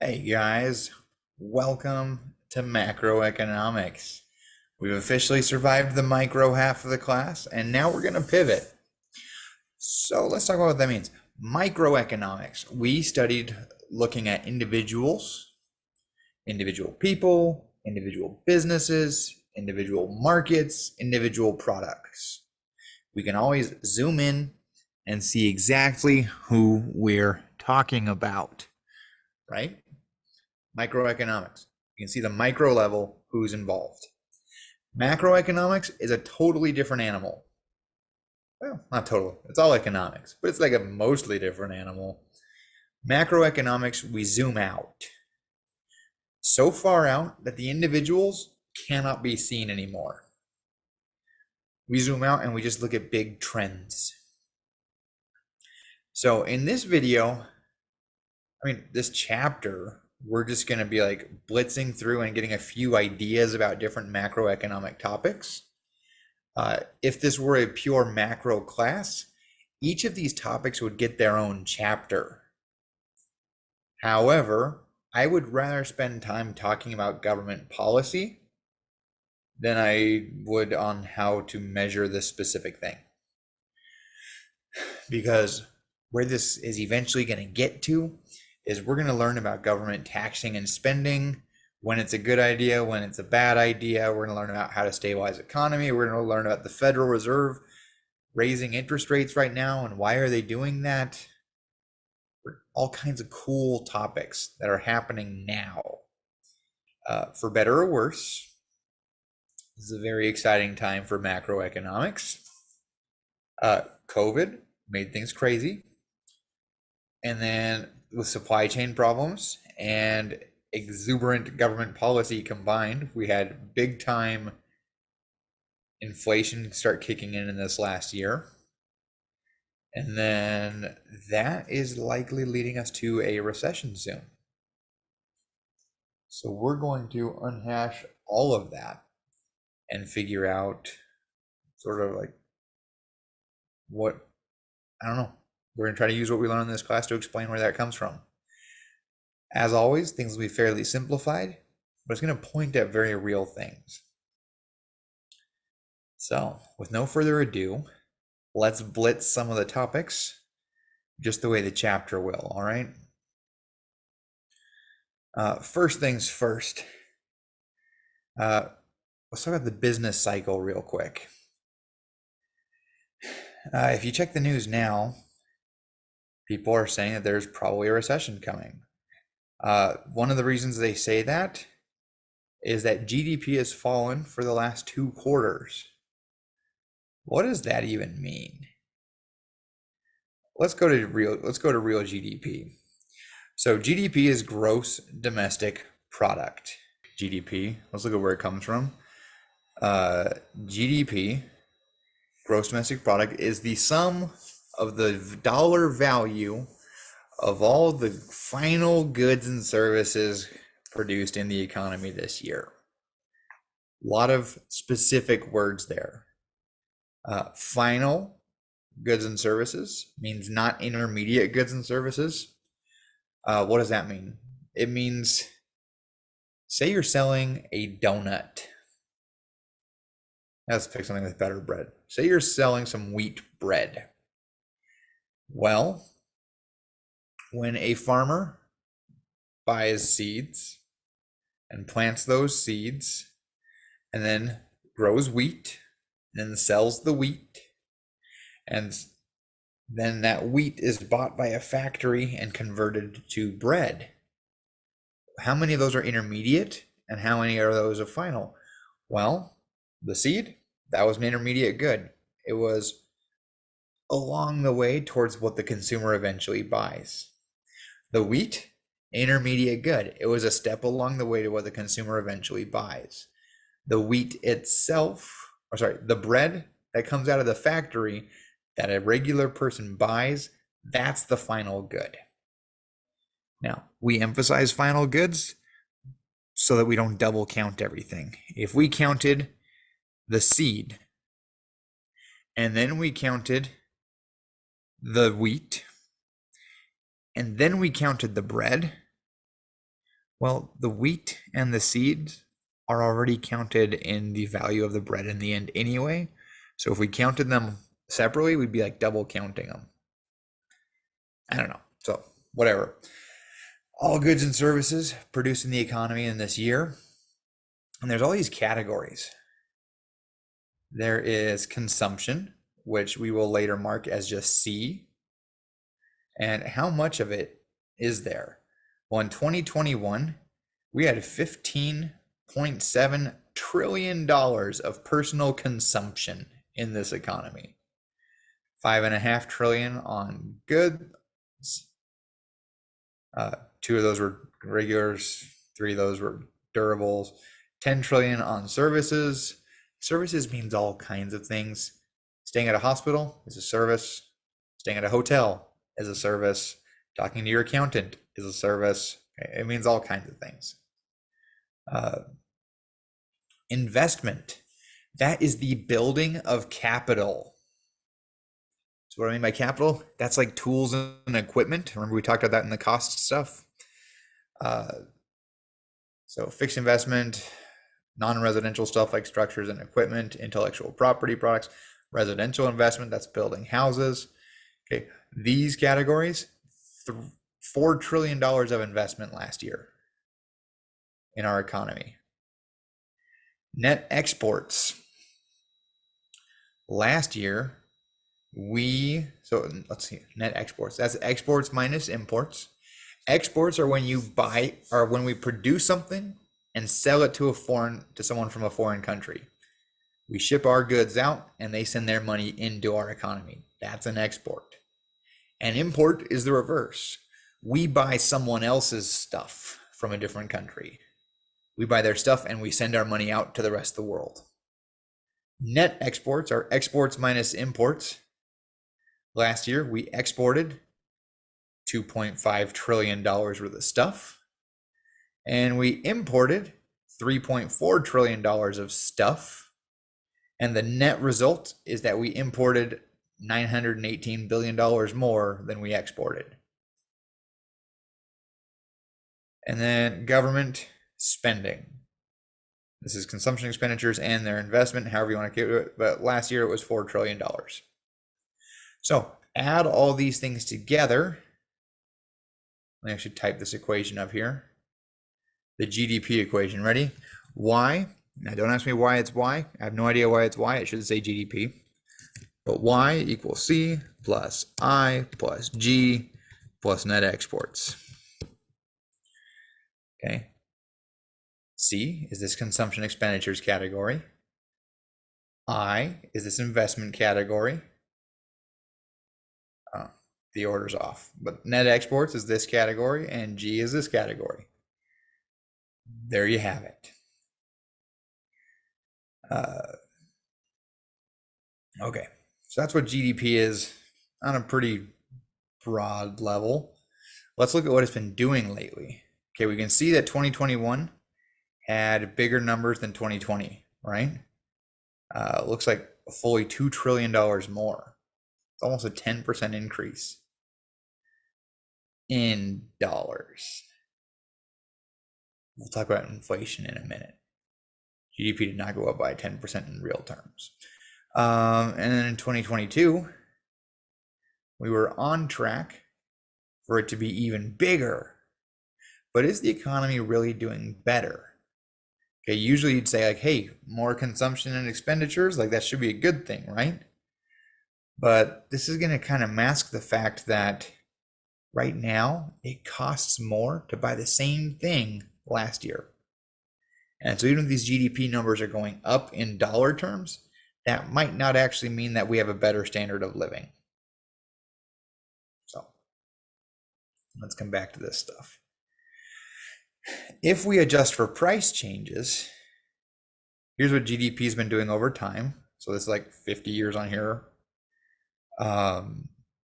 Hey guys, welcome to macroeconomics. We've officially survived the micro half of the class, and now we're going to pivot. So let's talk about what that means. Microeconomics. We studied looking at individuals, individual people, individual businesses, individual markets, individual products. We can always zoom in and see exactly who we're talking about, right? Microeconomics. You can see the micro level who's involved. Macroeconomics is a totally different animal. Well, not totally. It's all economics, but it's like a mostly different animal. Macroeconomics, we zoom out. So far out that the individuals cannot be seen anymore. We zoom out and we just look at big trends. So in this video, this chapter, we're just going to be like blitzing through and getting a few ideas about different macroeconomic topics. If this were a pure macro class, each of these topics would get their own chapter. However, I would rather spend time talking about government policy than I would on how to measure this specific thing. Because where this is eventually going to get to is we're going to learn about government taxing and spending, when it's a good idea, when it's a bad idea. We're going to learn about how to stabilize economy. We're going to learn about the Federal Reserve raising interest rates right now and why are they doing that. All kinds of cool topics that are happening now. For better or worse, this is a very exciting time for macroeconomics. COVID made things crazy. And then with supply chain problems and exuberant government policy combined, we had big time inflation start kicking in this last year. And then that is likely leading us to a recession soon. So we're going to unhash all of that and figure out sort of like what, I don't know. We're going to try to use what we learned in this class to explain where that comes from. As always, things will be fairly simplified, but it's going to point at very real things. So, with no further ado, let's blitz some of the topics just the way the chapter will, all right? First things first, let's talk about the business cycle real quick. If you check the news now, people are saying that there's probably a recession coming. One of the reasons they say that is that GDP has fallen for the last 2 quarters. What does that even mean? Let's go to real GDP. So GDP is gross domestic product. GDP, let's look at where it comes from. GDP, gross domestic product, is the sum of the dollar value of all the final goods and services produced in the economy this year. A lot of specific words there. Final goods and services means not intermediate goods and services. What does that mean? It means, say you're selling a donut. Let's pick something with better bread. Say you're selling some wheat bread. Well, when a farmer buys seeds and plants those seeds and then grows wheat and then sells the wheat, and then that wheat is bought by a factory and converted to bread. How many of those are intermediate and how many are those of final? Well, the seed, that was an intermediate good. It was along the way towards what the consumer eventually buys. The wheat, intermediate good. It was a step along the way to what the consumer eventually buys. The wheat itself, the bread that comes out of the factory that a regular person buys, that's the final good. Now, we emphasize final goods so that we don't double count everything. If we counted the seed and then we counted the wheat and then we counted the bread, Well, the wheat and the seeds are already counted in the value of the bread in the end anyway. So if we counted them separately, we'd be like double counting them. I don't know. So whatever. All goods and services produced in the economy in this year. And there's all these categories. There is consumption, which we will later mark as just C. And how much of it is there? Well, in 2021, we had $15.7 trillion of personal consumption in this economy. 5.5 trillion on goods. 2 of those were regulars, 3 of those were durables. 10 trillion on services. Services means all kinds of things. Staying at a hospital is a service. Staying at a hotel is a service. Talking to your accountant is a service. It means all kinds of things. Investment, that is the building of capital. So what I mean by capital, that's like tools and equipment. Remember we talked about that in the cost stuff. So fixed investment, non-residential stuff like structures and equipment, intellectual property products, residential investment, that's building houses. Okay, these categories, $4 trillion of investment last year in our economy. Net exports. Last year, let's see, net exports. That's exports minus imports. Exports are when when we produce something and sell it to someone from a foreign country. We ship our goods out and they send their money into our economy. That's an export. An import is the reverse. We buy someone else's stuff from a different country. We buy their stuff and we send our money out to the rest of the world. Net exports are exports minus imports. Last year, we exported $2.5 trillion worth of stuff, and we imported $3.4 trillion of stuff. And the net result is that we imported $918 billion more than we exported. And then government spending. This is consumption expenditures and their investment, however you want to do it. But last year it was $4 trillion. So add all these things together. Let me actually type this equation up here. The GDP equation, ready? Y, now don't ask me why it's Y. I have no idea why it's Y. It should say GDP. But Y equals C plus I plus G plus net exports. Okay. C is this consumption expenditures category. I is this investment category. The order's off, but net exports is this category and G is this category. There you have it. Okay, so that's what GDP is on a pretty broad level. Let's look at what it's been doing lately. Okay, we can see that 2021 had bigger numbers than 2020, right? Looks like fully $2 trillion more. It's almost a 10% increase in dollars. We'll talk about inflation in a minute. GDP did not go up by 10% in real terms. And then in 2022, we were on track for it to be even bigger. But is the economy really doing better? Okay, usually you'd say like, hey, more consumption and expenditures, like that should be a good thing, right? But this is going to kind of mask the fact that right now it costs more to buy the same thing last year. And so even if these GDP numbers are going up in dollar terms, that might not actually mean that we have a better standard of living. So let's come back to this stuff. If we adjust for price changes, here's what GDP has been doing over time. So this is like 50 years on here.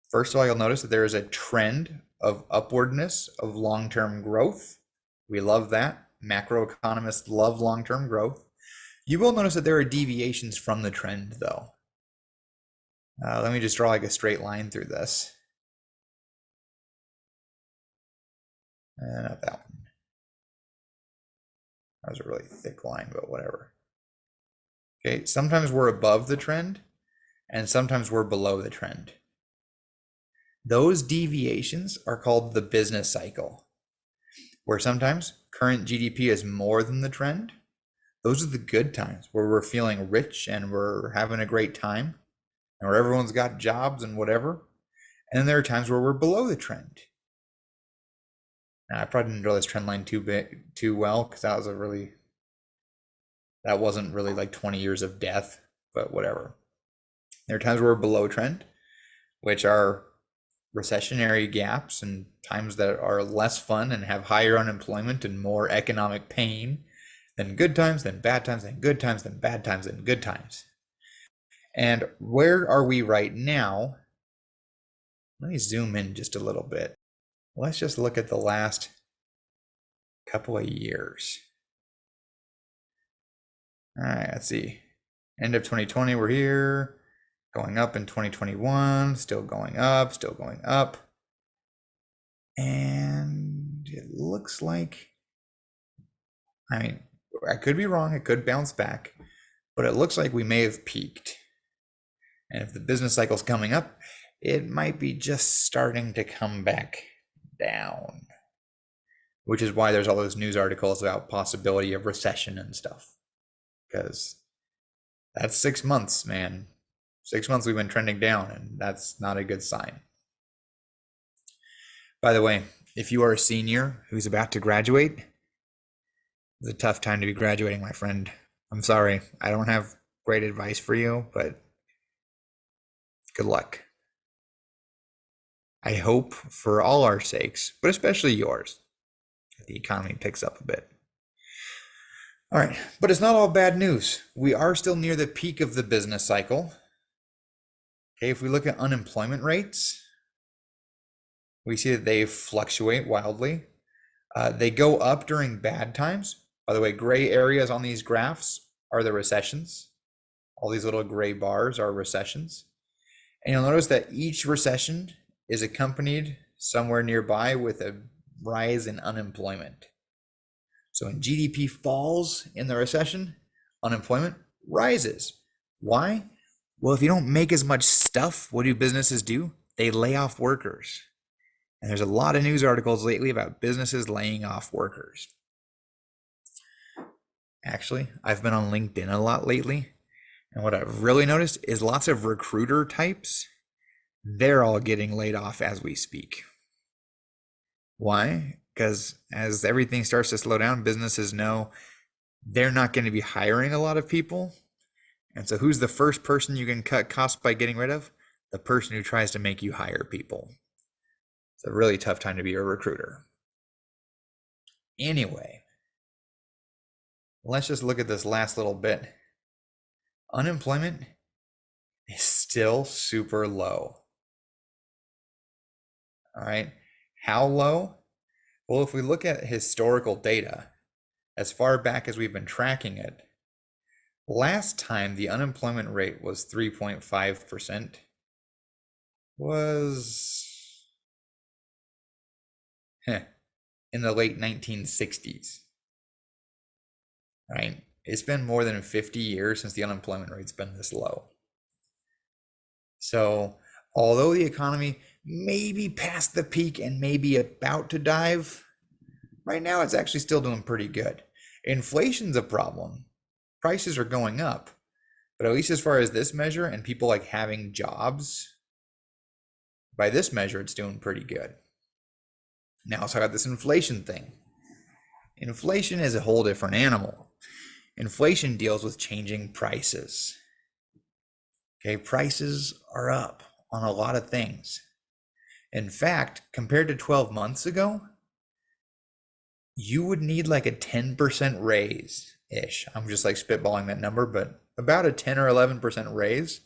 First of all, you'll notice that there is a trend of upwardness of long-term growth. We love that. Macroeconomists love long-term growth. You will notice that there are deviations from the trend, though. Let me just draw like a straight line through this. Not that one. was a really thick line, but whatever. Okay, sometimes we're above the trend and sometimes we're below the trend. Those deviations are called the business cycle, where sometimes current GDP is more than the trend. Those are the good times where we're feeling rich and we're having a great time and where everyone's got jobs and whatever. And then there are times where we're below the trend. Now, I probably didn't draw this trend line too well because that wasn't really like 20 years of death, but whatever. There are times where we're below trend, which are recessionary gaps and times that are less fun and have higher unemployment and more economic pain than good times, then bad times, then good times, then bad times, then good times. And where are we right now? Let me zoom in just a little bit. Let's just look at the last couple of years. All right, let's see. End of 2020, we're here. Going up in 2021, still going up, still going up. And it looks like, I mean, I could be wrong, it could bounce back, but it looks like we may have peaked. And if the business cycle's coming up, it might be just starting to come back down, which is why there's all those news articles about possibility of recession and stuff, because that's 6 months, man. 6 months we've been trending down, and that's not a good sign. By the way, if you are a senior who's about to graduate, it's a tough time to be graduating, my friend. I'm sorry, I don't have great advice for you, but good luck. I hope for all our sakes, but especially yours, that the economy picks up a bit. All right, but it's not all bad news. We are still near the peak of the business cycle. Okay, if we look at unemployment rates, we see that they fluctuate wildly. They go up during bad times. By the way, gray areas on these graphs are the recessions. All these little gray bars are recessions. And you'll notice that each recession is accompanied somewhere nearby with a rise in unemployment. So when GDP falls in the recession, unemployment rises. Why? Well, if you don't make as much stuff, what do businesses do? They lay off workers. And there's a lot of news articles lately about businesses laying off workers. Actually, I've been on LinkedIn a lot lately. And what I've really noticed is lots of recruiter types, they're all getting laid off as we speak. Why? Because as everything starts to slow down, businesses know they're not going to be hiring a lot of people. And so who's the first person you can cut costs by getting rid of? The person who tries to make you hire people. It's a really tough time to be a recruiter. Anyway, let's just look at this last little bit. Unemployment is still super low. All right, how low? Well, if we look at historical data, as far back as we've been tracking it, last time the unemployment rate was 3.5%, was in the late 1960s, right? It's been more than 50 years since the unemployment rate's been this low. So although the economy may be past the peak and may be about to dive, right now it's actually still doing pretty good. Inflation's a problem. Prices are going up, but at least as far as this measure and people like having jobs, by this measure, it's doing pretty good. Now let's talk about this inflation thing. Inflation is a whole different animal. Inflation deals with changing prices. Okay, prices are up on a lot of things. In fact, compared to 12 months ago, you would need like a 10% raise-ish. I'm just like spitballing that number, but about a 10 or 11% raise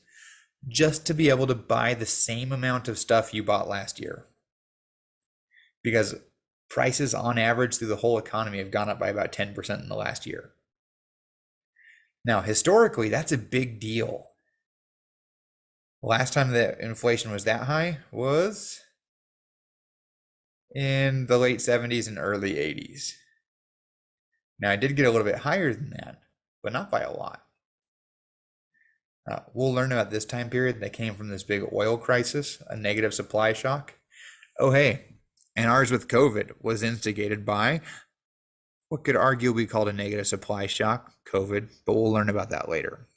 just to be able to buy the same amount of stuff you bought last year. Because prices on average through the whole economy have gone up by about 10% in the last year. Now, historically, that's a big deal. Last time that inflation was that high was in the late 70s and early 80s. Now, I did get a little bit higher than that, but not by a lot. We'll learn about this time period that came from this big oil crisis, a negative supply shock. Oh, hey, and ours with COVID was instigated by what could arguably be called a negative supply shock, COVID, but we'll learn about that later.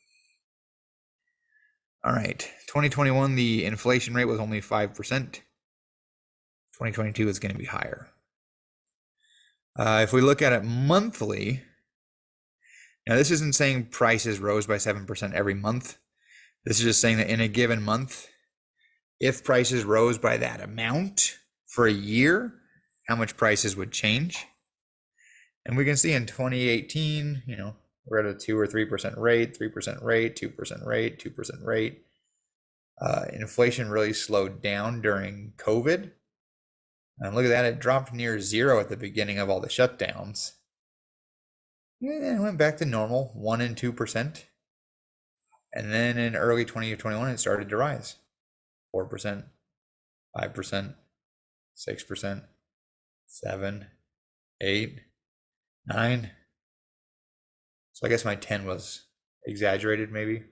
All right, 2021, the inflation rate was only 5%. 2022 is going to be higher. If we look at it monthly, now this isn't saying prices rose by 7% every month. This is just saying that in a given month, if prices rose by that amount for a year, how much prices would change. And we can see in 2018, we're at a 2 or 3% rate, 3% rate, 2% rate, 2% rate. Inflation really slowed down during COVID. And look at that, it dropped near zero at the beginning of all the shutdowns. It went back to normal, 1 and 2%. And then in early 2021, it started to rise. 4%, 5%, 6%, 7, 8, 9. So I guess my 10 was exaggerated, maybe.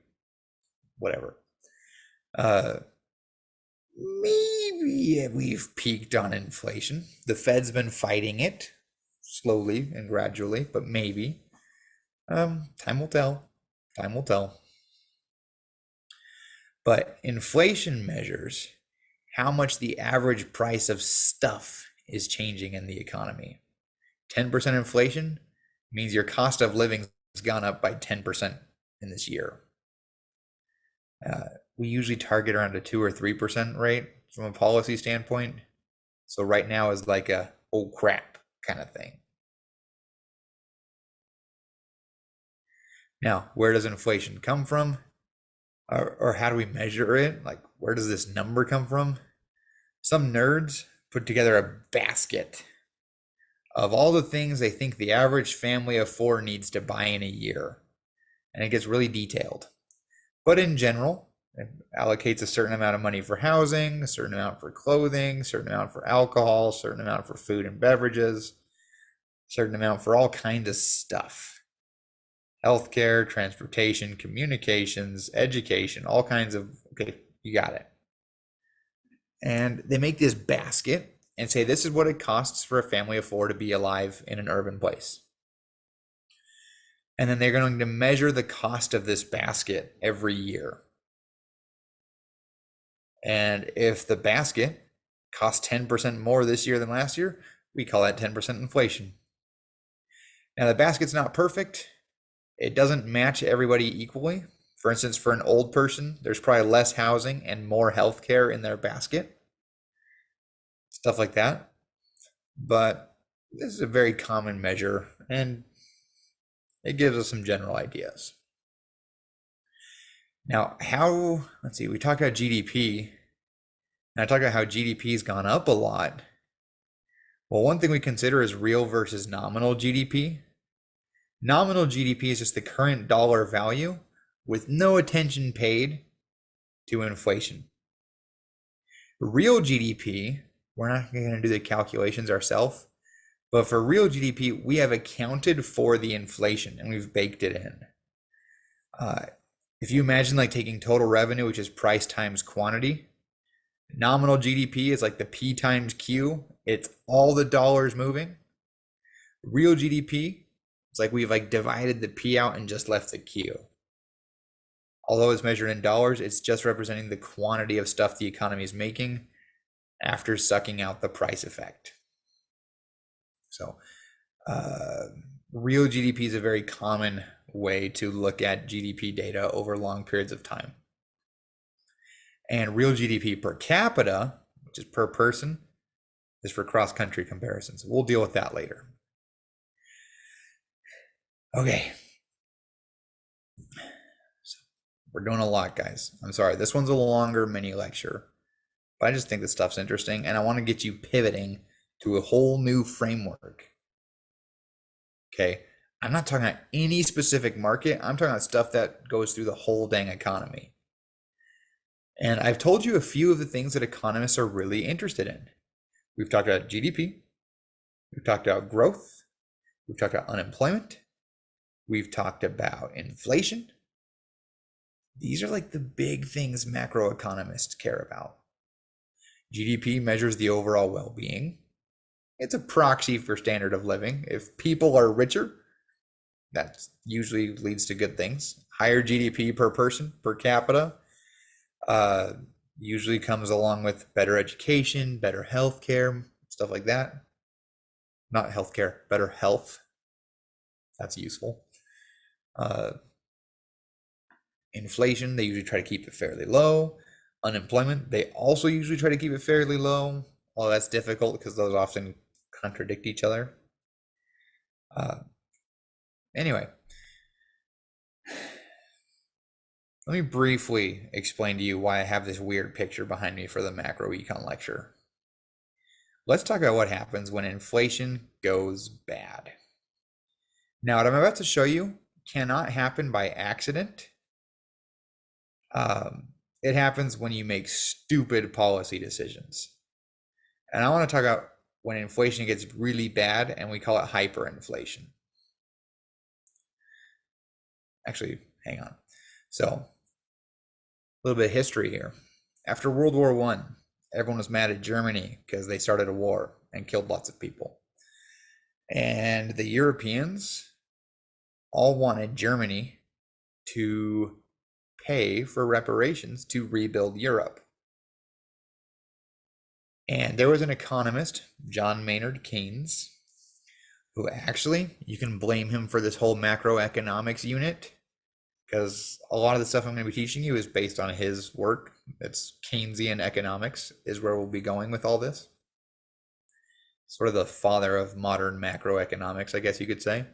Whatever. Maybe we've peaked on inflation. The Fed's been fighting it slowly and gradually, but maybe. Time will tell. Time will tell. But inflation measures how much the average price of stuff is changing in the economy. 10% inflation means your cost of living has gone up by 10% in this year. We usually target around a 2 or 3% rate from a policy standpoint. So right now is like a, oh crap kind of thing. Now, where does inflation come from? Or how do we measure it? Like, where does this number come from? Some nerds put together a basket of all the things they think the average family of 4 needs to buy in a year. And it gets really detailed. But in general, it allocates a certain amount of money for housing, a certain amount for clothing, a certain amount for alcohol, a certain amount for food and beverages, a certain amount for all kinds of stuff. Healthcare, transportation, communications, education, all kinds of, okay, you got it. And they make this basket and say, this is what it costs for a family of 4 to be alive in an urban place. And then they're going to measure the cost of this basket every year. And if the basket costs 10% more this year than last year, we call that 10% inflation. Now, the basket's not perfect. It doesn't match everybody equally. For instance, for an old person, there's probably less housing and more healthcare in their basket. Stuff like that. But this is a very common measure, and it gives us some general ideas. Now, let's see, we talked about GDP, and I talked about how GDP has gone up a lot. Well, one thing we consider is real versus nominal GDP. Nominal GDP is just the current dollar value with no attention paid to inflation. Real GDP, we're not going to do the calculations ourselves, but for real GDP, we have accounted for the inflation and we've baked it in. If you imagine like taking total revenue, which is price times quantity, nominal GDP is like the P times Q. It's all the dollars moving. Real GDP, it's like we've like divided the P out and just left the Q. Although it's measured in dollars, it's just representing the quantity of stuff the economy is making after sucking out the price effect. So real GDP is a very common way to look at GDP data over long periods of time. And real GDP per capita, which is per person, is for cross-country comparisons. We'll deal with that later. Okay. So we're doing a lot, guys. I'm sorry. This one's a longer mini lecture, but I just think this stuff's interesting, and I want to get you pivoting to a whole new framework. Okay. I'm not talking about any specific market. I'm talking about stuff that goes through the whole dang economy. And I've told you a few of the things that economists are really interested in. We've talked about GDP. We've talked about growth. We've talked about unemployment. We've talked about inflation. These are like the big things macroeconomists care about. GDP measures the overall well-being. It's a proxy for standard of living. If people are richer, that usually leads to good things. Higher GDP per person, per capita, usually comes along with better education, better healthcare, stuff like that. Not healthcare, better health. That's useful. Inflation, they usually try to keep it fairly low. Unemployment, they also usually try to keep it fairly low. Well, that's difficult because those often contradict each other. Anyway, let me briefly explain to you why I have this weird picture behind me for the macro econ lecture. Let's talk about what happens when inflation goes bad. Now, what I'm about to show you cannot happen by accident. It happens when you make stupid policy decisions. And I want to talk about when inflation gets really bad, and we call it hyperinflation. Actually, hang on. So, a little bit of history here. After World War I, everyone was mad at Germany because they started a war and killed lots of people. And the Europeans all wanted Germany to pay for reparations to rebuild Europe. And there was an economist, John Maynard Keynes, who actually, you can blame him for this whole macroeconomics unit, because a lot of the stuff I'm going to be teaching you is based on his work. It's Keynesian economics is where we'll be going with all this. Sort of the father of modern macroeconomics, I guess you could say.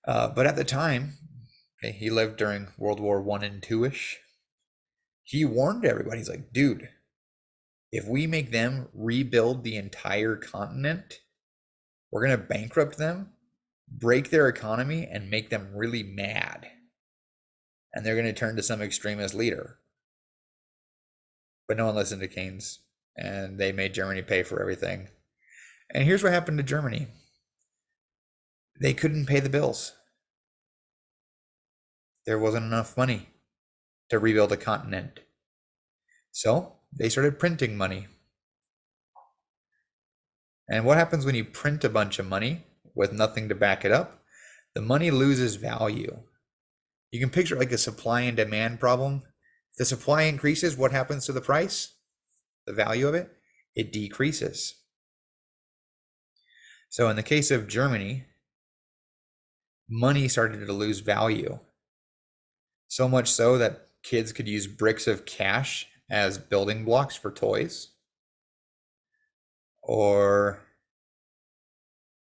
But at the time, okay, he lived during World War I and II-ish. He warned everybody, he's like, dude, if we make them rebuild the entire continent, we're going to bankrupt them, break their economy, and make them really mad. And they're going to turn to some extremist leader. But no one listened to Keynes, and they made Germany pay for everything. And here's what happened to Germany. They couldn't pay the bills. There wasn't enough money to rebuild a continent. So they started printing money. And what happens when you print a bunch of money with nothing to back it up? The money loses value. You can picture it like a supply and demand problem. If the supply increases, what happens to the price? The value of it? It decreases. So in the case of Germany, money started to lose value. So much so that kids could use bricks of cash as building blocks for toys. Or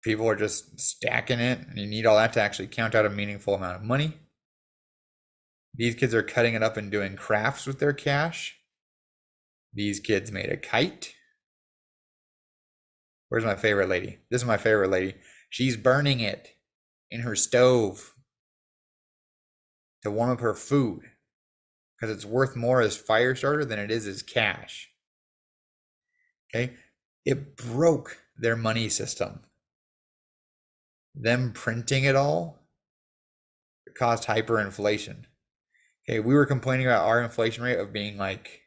people are just stacking it, and you need all that to actually count out a meaningful amount of money. These kids are cutting it up and doing crafts with their cash. These kids made a kite. Where's my favorite lady? This is my favorite lady. She's burning it in her stove to warm up her food because it's worth more as fire starter than it is as cash. Okay, it broke their money system. Them printing it all caused hyperinflation. Okay, we were complaining about our inflation rate of being like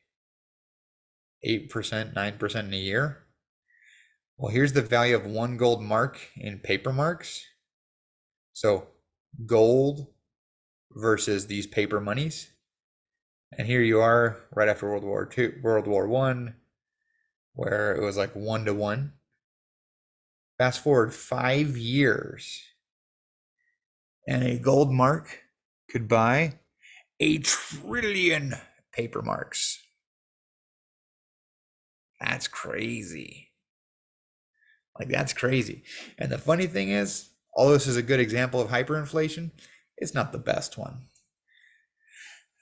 8%, 9% in a year. Well, here's the value of one gold mark in paper marks. So gold versus these paper monies. And here you are right after World War I, where it was like 1-to-1. Fast forward 5 years, and a gold mark could buy 1 trillion paper marks. That's crazy. Like, that's crazy. And the funny thing is, although this is a good example of hyperinflation, it's not the best one.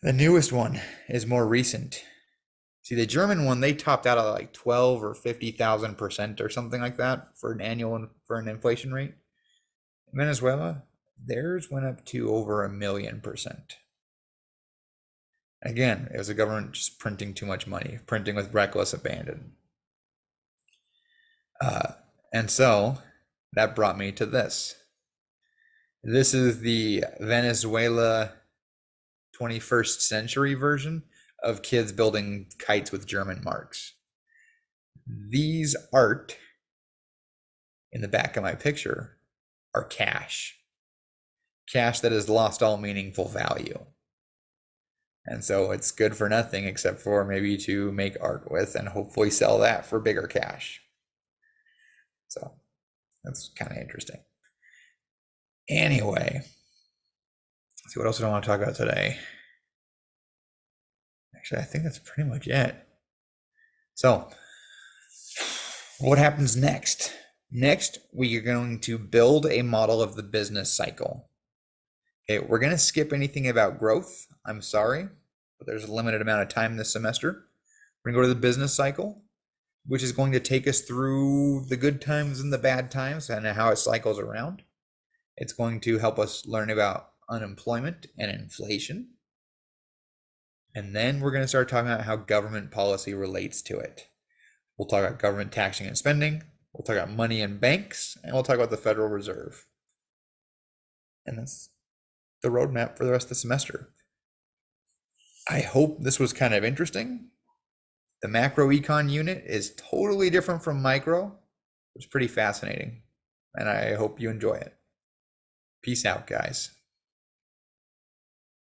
The newest one is more recent. See, the German one, they topped out at like 12 or 50,000% or something like that for an inflation rate. In Venezuela, theirs went up to over 1,000,000%. Again, it was the government just printing too much money, printing with reckless abandon. And so that brought me to this. This is the Venezuela 21st century version of kids building kites with German marks. These art in the back of my picture are cash that has lost all meaningful value. And so it's good for nothing except for maybe to make art with and hopefully sell that for bigger cash. So that's kind of interesting. Anyway, let's see, what else do I want to talk about today? Actually, I think that's pretty much it. So what happens next? Next, we are going to build a model of the business cycle. Okay, we're going to skip anything about growth. I'm sorry, but there's a limited amount of time this semester. We're going to go to the business cycle, which is going to take us through the good times and the bad times and how it cycles around. It's going to help us learn about unemployment and inflation. And then we're going to start talking about how government policy relates to it. We'll talk about government taxing and spending. We'll talk about money and banks, and we'll talk about the Federal Reserve. And that's the roadmap for the rest of the semester. I hope this was kind of interesting. The macro econ unit is totally different from micro. It's pretty fascinating, and I hope you enjoy it. Peace out, guys.